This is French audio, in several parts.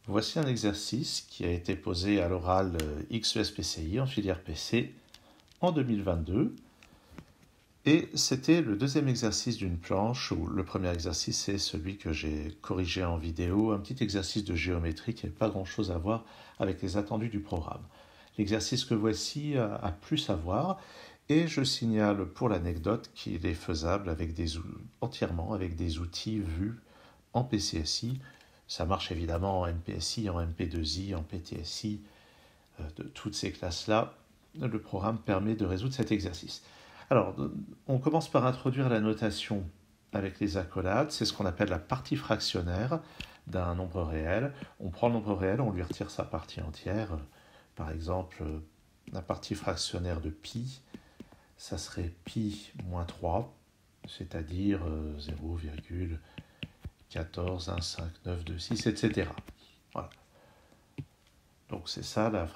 Voici un exercice qui a été posé à l'oral XES-PCI en filière PC en 2022. Et c'était le deuxième exercice d'une planche où le premier exercice c'est celui que j'ai corrigé en vidéo, un petit exercice de géométrie qui n'avait pas grand-chose à voir avec les attendus du programme. L'exercice que voici a plus à voir et je signale pour l'anecdote qu'il est faisable entièrement avec des outils vus en PCSI. Ça marche évidemment en MPSI, en MP2I, en PTSI, de toutes ces classes-là. Le programme permet de résoudre cet exercice. Alors, on commence par introduire la notation avec les accolades. C'est ce qu'on appelle la partie fractionnaire d'un nombre réel. On prend le nombre réel, on lui retire sa partie entière. Par exemple, la partie fractionnaire de pi, ça serait pi moins 3, c'est-à-dire 0,1415926, etc. Voilà. Donc c'est ça la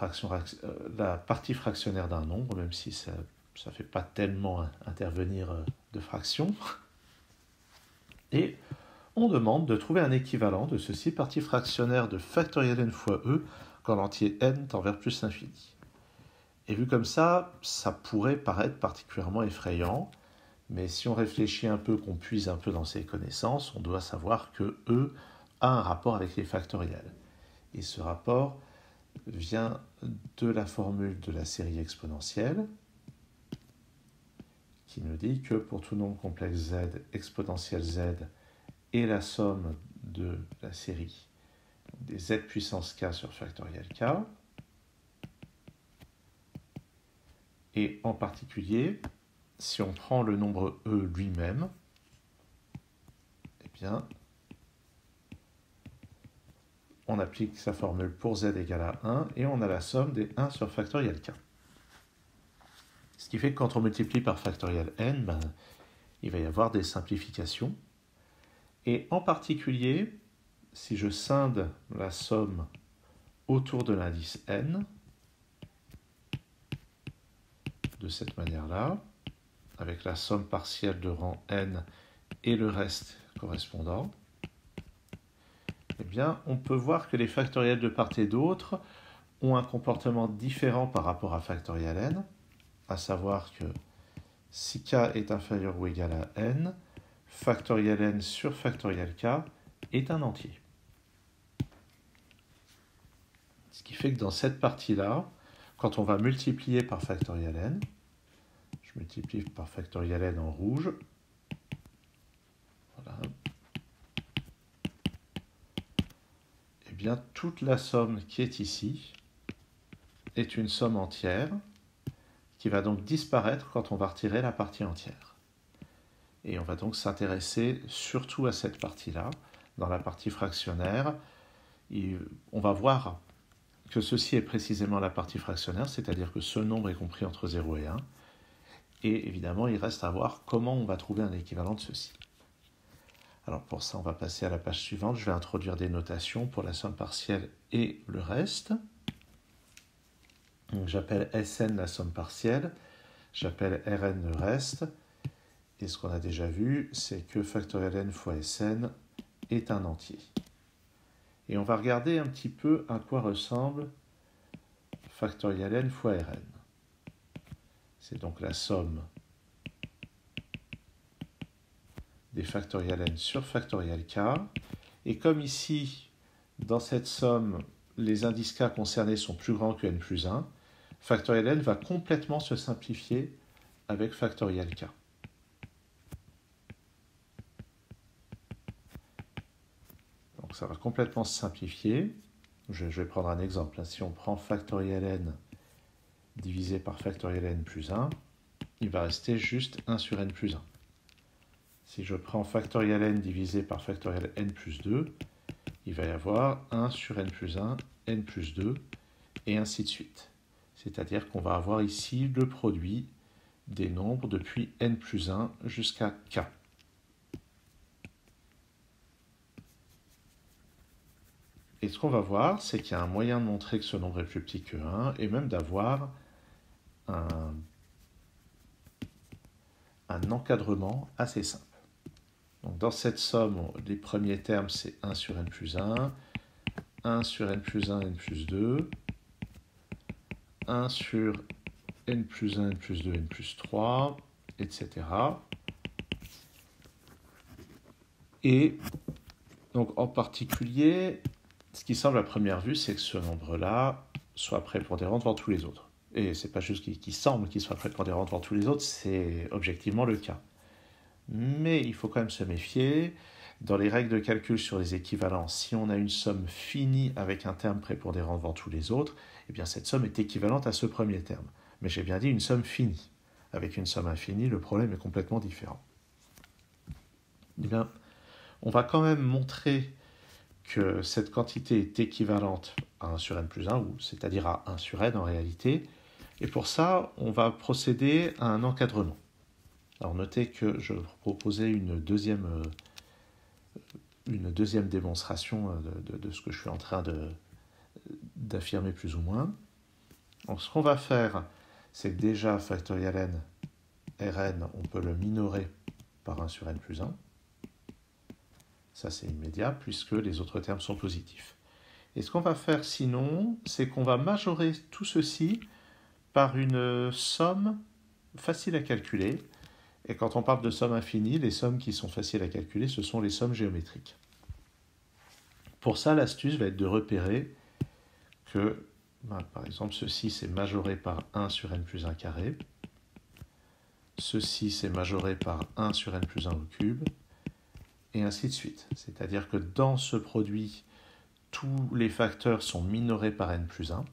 partie fractionnaire d'un nombre, même si ça ne fait pas tellement intervenir de fractions. Et on demande de trouver un équivalent de ceci, partie fractionnaire de factoriel n fois e, quand l'entier n tend vers plus l'infini. Et vu comme ça pourrait paraître particulièrement effrayant, mais si on réfléchit un peu, qu'on puise un peu dans ses connaissances, on doit savoir que e a un rapport avec les factoriels. Et ce rapport vient de la formule de la série exponentielle, qui nous dit que pour tout nombre complexe z, exponentielle z est la somme de la série des z puissance k sur factoriel k. Et en particulier, si on prend le nombre e lui-même, eh bien, on applique sa formule pour z égale à 1 et on a la somme des 1 sur factoriel k. Ce qui fait que quand on multiplie par factoriel n, il va y avoir des simplifications. Et en particulier, si je scinde la somme autour de l'indice n, de cette manière-là, avec la somme partielle de rang n et le reste correspondant, eh bien, on peut voir que les factoriels de part et d'autre ont un comportement différent par rapport à factoriel n, à savoir que si k est inférieur ou égal à n, factoriel n sur factoriel k est un entier. Ce qui fait que dans cette partie-là, quand on va multiplier par factoriel n, je multiplie par factoriel n en rouge, voilà, eh bien toute la somme qui est ici est une somme entière qui va donc disparaître quand on va retirer la partie entière. Et on va donc s'intéresser surtout à cette partie-là. Dans la partie fractionnaire, on va voir que ceci est précisément la partie fractionnaire, c'est-à-dire que ce nombre est compris entre 0 et 1. Et évidemment, il reste à voir comment on va trouver un équivalent de ceci. Alors pour ça, on va passer à la page suivante. Je vais introduire des notations pour la somme partielle et le reste. Donc j'appelle Sn la somme partielle, j'appelle Rn le reste. Et ce qu'on a déjà vu, c'est que factoriel n fois Sn est un entier. Et on va regarder un petit peu à quoi ressemble factoriel n fois Rn. C'est donc la somme des factoriels n sur factoriel k. Et comme ici, dans cette somme, les indices k concernés sont plus grands que n plus 1, factoriel n va complètement se simplifier avec factoriel k. Donc ça va complètement se simplifier. Je vais prendre un exemple. Si on prend factoriel n divisé par factoriel n plus 1, il va rester juste 1 sur n plus 1. Si je prends factoriel n divisé par factoriel n plus 2, il va y avoir 1 sur n plus 1, n plus 2, et ainsi de suite. C'est-à-dire qu'on va avoir ici le produit des nombres depuis n plus 1 jusqu'à k. Et ce qu'on va voir, c'est qu'il y a un moyen de montrer que ce nombre est plus petit que 1, et même d'avoir un encadrement assez simple. Donc dans cette somme, les premiers termes, c'est 1 sur n plus 1, 1 sur n plus 1, n plus 2, 1 sur n plus 1, n plus 2, n plus 3, etc. Et donc en particulier, ce qui semble à première vue, c'est que ce nombre-là soit prépondérant devant tous les autres. Et ce n'est pas juste qu'il semble qu'il soit prépondérant devant tous les autres, c'est objectivement le cas. Mais il faut quand même se méfier. Dans les règles de calcul sur les équivalents, si on a une somme finie avec un terme prépondérant devant tous les autres, eh bien cette somme est équivalente à ce premier terme. Mais j'ai bien dit une somme finie. Avec une somme infinie, le problème est complètement différent. Eh bien, on va quand même montrer que cette quantité est équivalente à 1 sur n plus 1, c'est-à-dire à 1 sur n en réalité. Et pour ça, on va procéder à un encadrement. Alors notez que je proposais une deuxième démonstration de ce que je suis en train d'affirmer plus ou moins. Donc ce qu'on va faire, c'est que déjà factoriel n, Rn, on peut le minorer par 1 sur n plus 1. Ça c'est immédiat puisque les autres termes sont positifs. Et ce qu'on va faire sinon, c'est qu'on va majorer tout ceci par une somme facile à calculer. Et quand on parle de somme infinie, les sommes qui sont faciles à calculer, ce sont les sommes géométriques. Pour ça, l'astuce va être de repérer que, par exemple, ceci c'est majoré par 1 sur n plus 1 carré. Ceci c'est majoré par 1 sur n plus 1 au cube. Et ainsi de suite. C'est-à-dire que dans ce produit, tous les facteurs sont minorés par n plus 1.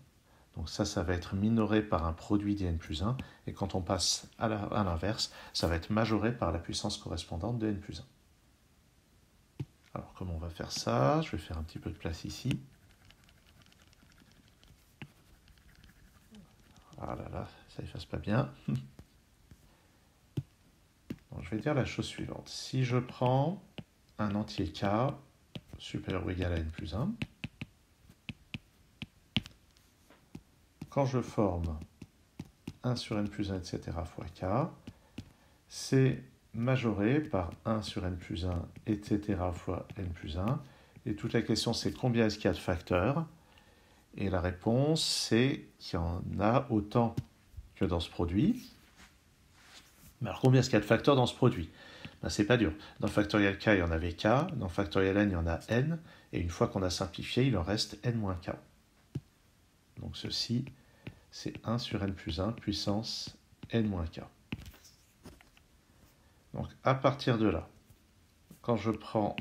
Donc ça va être minoré par un produit d'n plus 1. Et quand on passe à l'inverse, ça va être majoré par la puissance correspondante de n plus 1. Alors comment on va faire ça? Je vais faire un petit peu de place ici. Ah là là, ça efface pas bien. Bon, je vais dire la chose suivante. Si je prends un entier k supérieur ou égal à n plus 1, quand je forme 1 sur n plus 1, etc. fois k, c'est majoré par 1 sur n plus 1, etc. fois n plus 1. Et toute la question, c'est combien est-ce qu'il y a de facteurs? Et la réponse, c'est qu'il y en a autant que dans ce produit. Mais alors, combien est-ce qu'il y a de facteurs dans ce produit? C'est pas dur. Dans factoriel k, il y en avait k. Dans factoriel n, il y en a n. Et une fois qu'on a simplifié, il en reste n moins k. Donc ceci, c'est 1 sur n plus 1 puissance n moins k. Donc à partir de là, quand je prends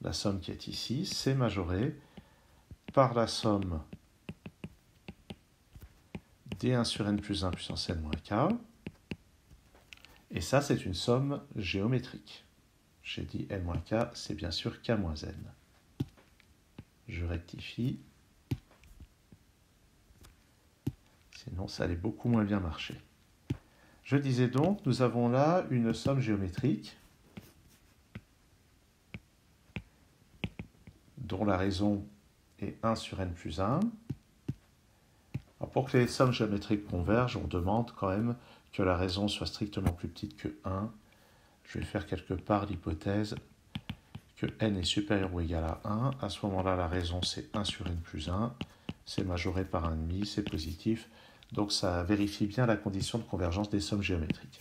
la somme qui est ici, c'est majoré par la somme d1 sur n plus 1 puissance n moins k. Et ça, c'est une somme géométrique. J'ai dit n moins k, c'est bien sûr k moins n. Je rectifie. Sinon, ça allait beaucoup moins bien marcher. Je disais donc, nous avons là une somme géométrique dont la raison est 1 sur n plus 1. Alors pour que les sommes géométriques convergent, on demande quand même que la raison soit strictement plus petite que 1. Je vais faire quelque part l'hypothèse que n est supérieur ou égal à 1. À ce moment-là, la raison c'est 1 sur n plus 1. C'est majoré par 1,5, c'est positif. Donc ça vérifie bien la condition de convergence des sommes géométriques.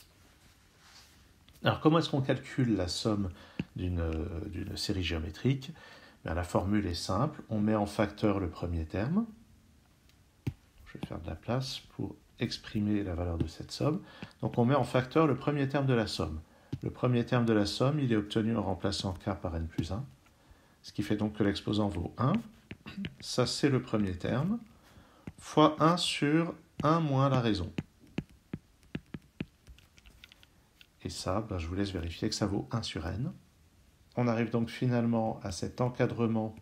Alors comment est-ce qu'on calcule la somme d'une série géométrique? Bien, la formule est simple. On met en facteur le premier terme. Je vais faire de la place pour exprimer la valeur de cette somme. Donc on met en facteur le premier terme de la somme. Le premier terme de la somme, il est obtenu en remplaçant k par n plus 1. Ce qui fait donc que l'exposant vaut 1. Ça, c'est le premier terme. Fois 1 sur 1 moins la raison. Et ça, je vous laisse vérifier que ça vaut 1 sur n. On arrive donc finalement à cet encadrement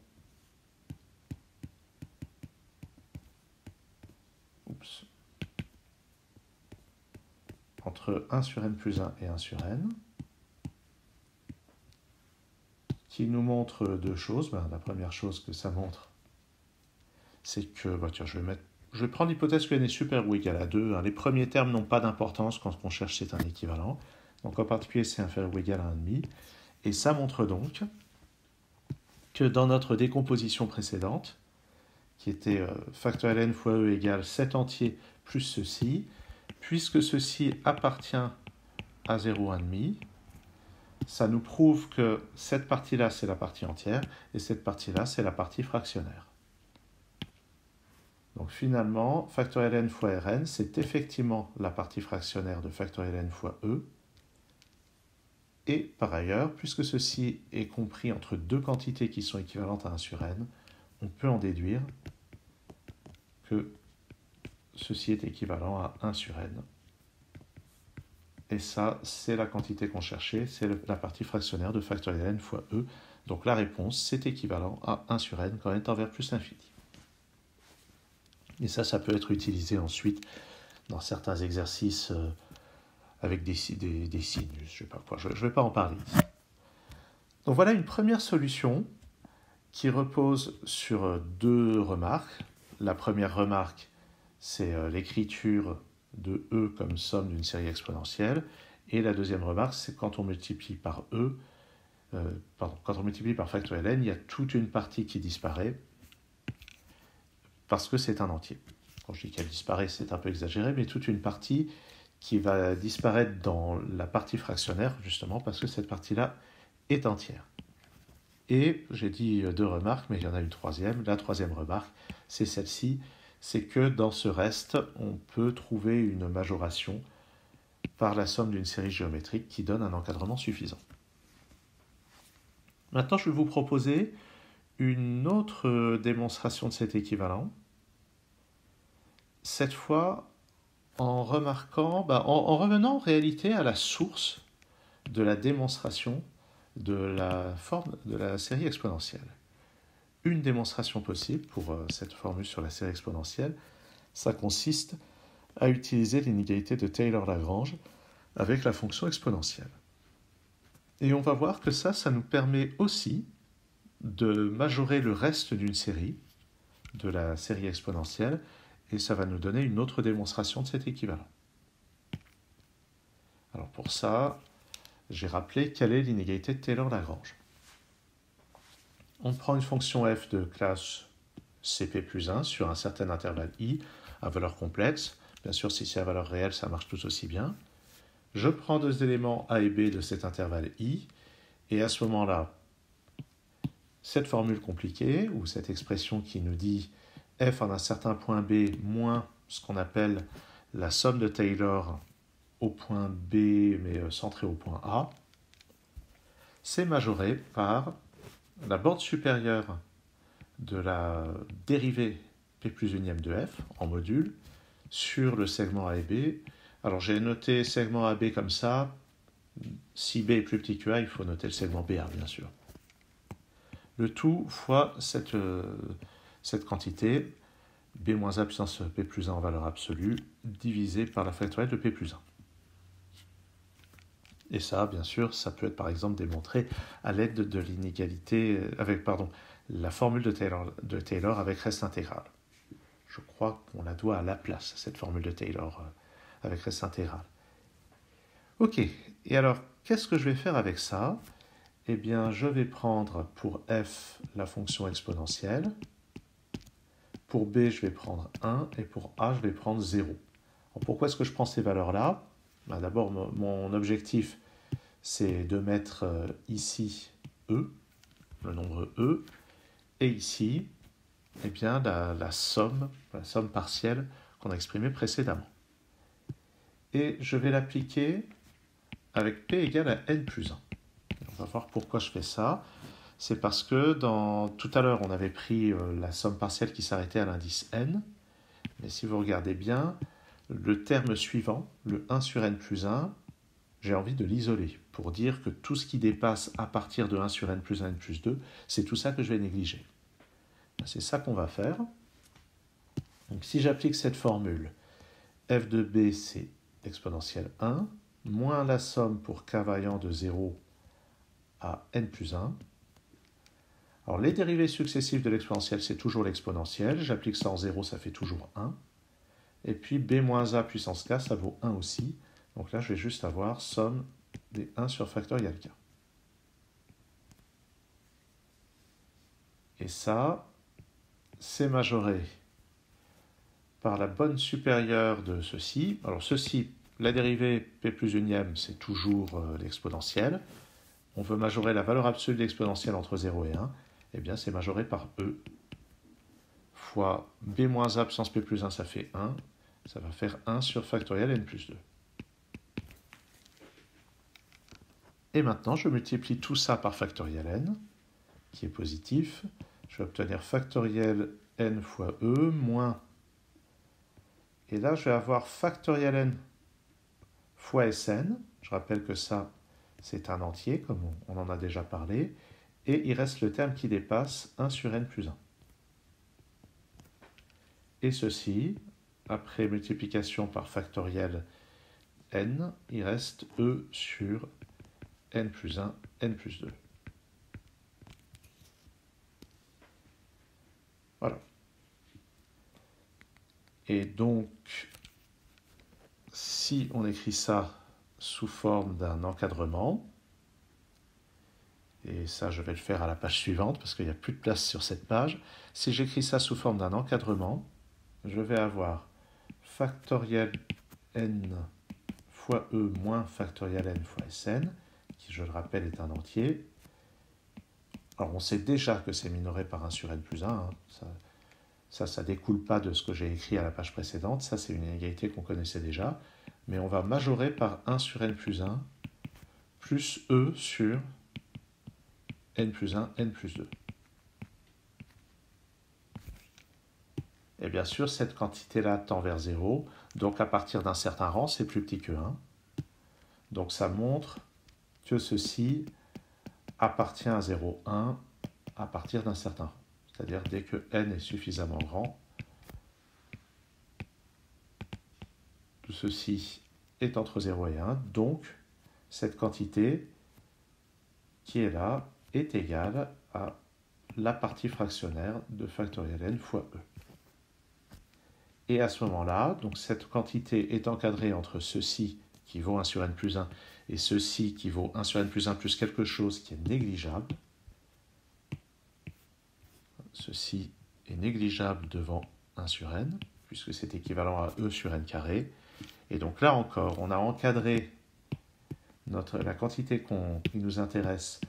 entre 1 sur n plus 1 et 1 sur n, qui nous montre deux choses. La première chose que ça montre, c'est que, je vais prendre l'hypothèse que n est supérieur ou égal à 2. Les premiers termes n'ont pas d'importance quand on cherche c'est un équivalent. Donc en particulier, c'est inférieur ou égal à 1,5. Et ça montre donc que dans notre décomposition précédente, qui était factoriel n fois e égale 7 entiers plus ceci, puisque ceci appartient à 0,1, ça nous prouve que cette partie-là, c'est la partie entière, et cette partie-là, c'est la partie fractionnaire. Donc finalement, factoriel n fois Rn, c'est effectivement la partie fractionnaire de factoriel n fois e. Et par ailleurs, puisque ceci est compris entre deux quantités qui sont équivalentes à 1 sur n, on peut en déduire que ceci est équivalent à 1 sur n. Et ça, c'est la quantité qu'on cherchait, c'est la partie fractionnaire de factoriel n fois e. Donc la réponse, c'est équivalent à 1 sur n quand n tend vers plus l'infini. Et ça peut être utilisé ensuite dans certains exercices avec des sinus, je sais pas quoi, je ne vais pas en parler. Donc voilà une première solution qui repose sur deux remarques. La première remarque, c'est l'écriture de e comme somme d'une série exponentielle. Et la deuxième remarque, c'est quand on multiplie par quand on multiplie par factoriel n, il y a toute une partie qui disparaît parce que c'est un entier. Quand je dis qu'elle disparaît, c'est un peu exagéré, mais toute une partie qui va disparaître dans la partie fractionnaire, justement parce que cette partie-là est entière. Et j'ai dit deux remarques, mais il y en a une troisième. La troisième remarque, c'est celle-ci, c'est que dans ce reste, on peut trouver une majoration par la somme d'une série géométrique qui donne un encadrement suffisant. Maintenant, je vais vous proposer une autre démonstration de cet équivalent. Cette fois, en revenant en réalité à la source de la démonstration de la forme de la série exponentielle. Une démonstration possible pour cette formule sur la série exponentielle, ça consiste à utiliser l'inégalité de Taylor-Lagrange avec la fonction exponentielle. Et on va voir que ça nous permet aussi de majorer le reste d'une série, de la série exponentielle, et ça va nous donner une autre démonstration de cet équivalent. Alors pour ça, j'ai rappelé quelle est l'inégalité de Taylor-Lagrange. On prend une fonction f de classe cp plus 1 sur un certain intervalle i à valeur complexe. Bien sûr, si c'est à valeur réelle, ça marche tout aussi bien. Je prends deux éléments a et b de cet intervalle i, et à ce moment-là, cette formule compliquée, ou cette expression qui nous dit f en un certain point b moins ce qu'on appelle la somme de Taylor au point B, mais centré au point A, c'est majoré par la borne supérieure de la dérivée p plus unième de f en module sur le segment A et B. Alors j'ai noté segment AB comme ça. Si B est plus petit que A, il faut noter le segment BA, bien sûr. Le tout fois cette quantité, B moins A puissance P plus 1 en valeur absolue, divisé par la factorielle de P plus 1. Et ça, bien sûr, ça peut être par exemple démontré à l'aide de l'inégalité la formule de Taylor avec reste intégral. Je crois qu'on la doit à Laplace, cette formule de Taylor avec reste intégral. Ok, et alors, qu'est-ce que je vais faire avec ça? Eh bien, je vais prendre pour f la fonction exponentielle. Pour b, je vais prendre 1, et pour a, je vais prendre 0. Alors, pourquoi est-ce que je prends ces valeurs-là? D'abord, mon objectif, c'est de mettre ici e, le nombre e, et ici, eh bien, la somme partielle qu'on a exprimée précédemment. Et je vais l'appliquer avec p égale à n plus 1. On va voir pourquoi je fais ça. C'est parce que tout à l'heure, on avait pris la somme partielle qui s'arrêtait à l'indice n. Mais si vous regardez bien, le terme suivant, le 1 sur n plus 1, j'ai envie de l'isoler pour dire que tout ce qui dépasse à partir de 1 sur n plus 1, n plus 2, c'est tout ça que je vais négliger. C'est ça qu'on va faire. Donc si j'applique cette formule, f de b, c'est exponentielle 1, moins la somme pour k vaillant de 0 à n plus 1. Alors les dérivées successives de l'exponentielle, c'est toujours l'exponentielle. J'applique ça en 0, ça fait toujours 1. Et puis b moins a puissance k, ça vaut 1 aussi. Donc là, je vais juste avoir somme des 1 sur factoriel k. Et ça, c'est majoré par la bonne supérieure de ceci. Alors ceci, la dérivée p plus unième, c'est toujours l'exponentielle. On veut majorer la valeur absolue de l'exponentielle entre 0 et 1. Eh bien, c'est majoré par e fois b moins a puissance p plus 1, ça fait 1. Ça va faire 1 sur factoriel n plus 2. Et maintenant, je multiplie tout ça par factoriel n, qui est positif. Je vais obtenir factoriel n fois e moins... Et là, je vais avoir factoriel n fois Sn. Je rappelle que ça, c'est un entier, comme on en a déjà parlé. Et il reste le terme qui dépasse 1 sur n plus 1. Et ceci, après multiplication par factoriel n, il reste e sur n plus 1, n plus 2. Voilà. Et donc, si on écrit ça sous forme d'un encadrement, et ça je vais le faire à la page suivante parce qu'il n'y a plus de place sur cette page, si j'écris ça sous forme d'un encadrement, je vais avoir factoriel n fois e moins factoriel n fois Sn, qui je le rappelle est un entier. Alors on sait déjà que c'est minoré par 1 sur n plus 1, hein. Ça ne découle pas de ce que j'ai écrit à la page précédente, ça c'est une inégalité qu'on connaissait déjà, mais on va majorer par 1 sur n plus 1 plus e sur n plus 1, n plus 2. Et bien sûr, cette quantité-là tend vers 0, donc à partir d'un certain rang, c'est plus petit que 1. Donc ça montre que ceci appartient à 0, 1 à partir d'un certain rang. C'est-à-dire dès que n est suffisamment grand, tout ceci est entre 0 et 1. Donc, cette quantité qui est là est égale à la partie fractionnaire de factoriel n fois e. Et à ce moment-là, donc cette quantité est encadrée entre ceci qui vaut 1 sur n plus 1 et ceci qui vaut 1 sur n plus 1 plus quelque chose qui est négligeable. Ceci est négligeable devant 1 sur n, puisque c'est équivalent à e sur n carré. Et donc là encore, on a encadré la quantité qui nous intéresse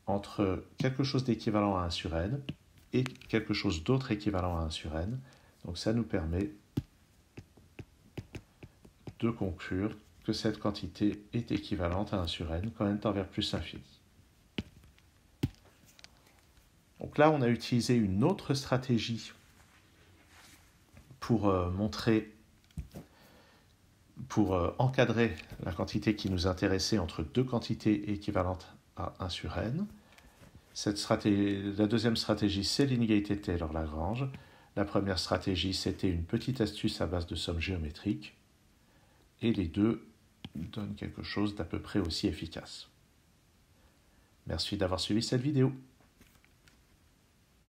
entre quelque chose d'équivalent à 1 sur n et quelque chose d'autre équivalent à 1 sur n. Donc ça nous permet de conclure que cette quantité est équivalente à 1 sur n quand n tend vers plus l'infini. Donc là, on a utilisé une autre stratégie pour encadrer la quantité qui nous intéressait entre deux quantités équivalentes à 1 sur n. La deuxième stratégie, c'est l'inégalité de Taylor-Lagrange. La première stratégie, c'était une petite astuce à base de sommes géométriques. Et les deux donnent quelque chose d'à peu près aussi efficace. Merci d'avoir suivi cette vidéo.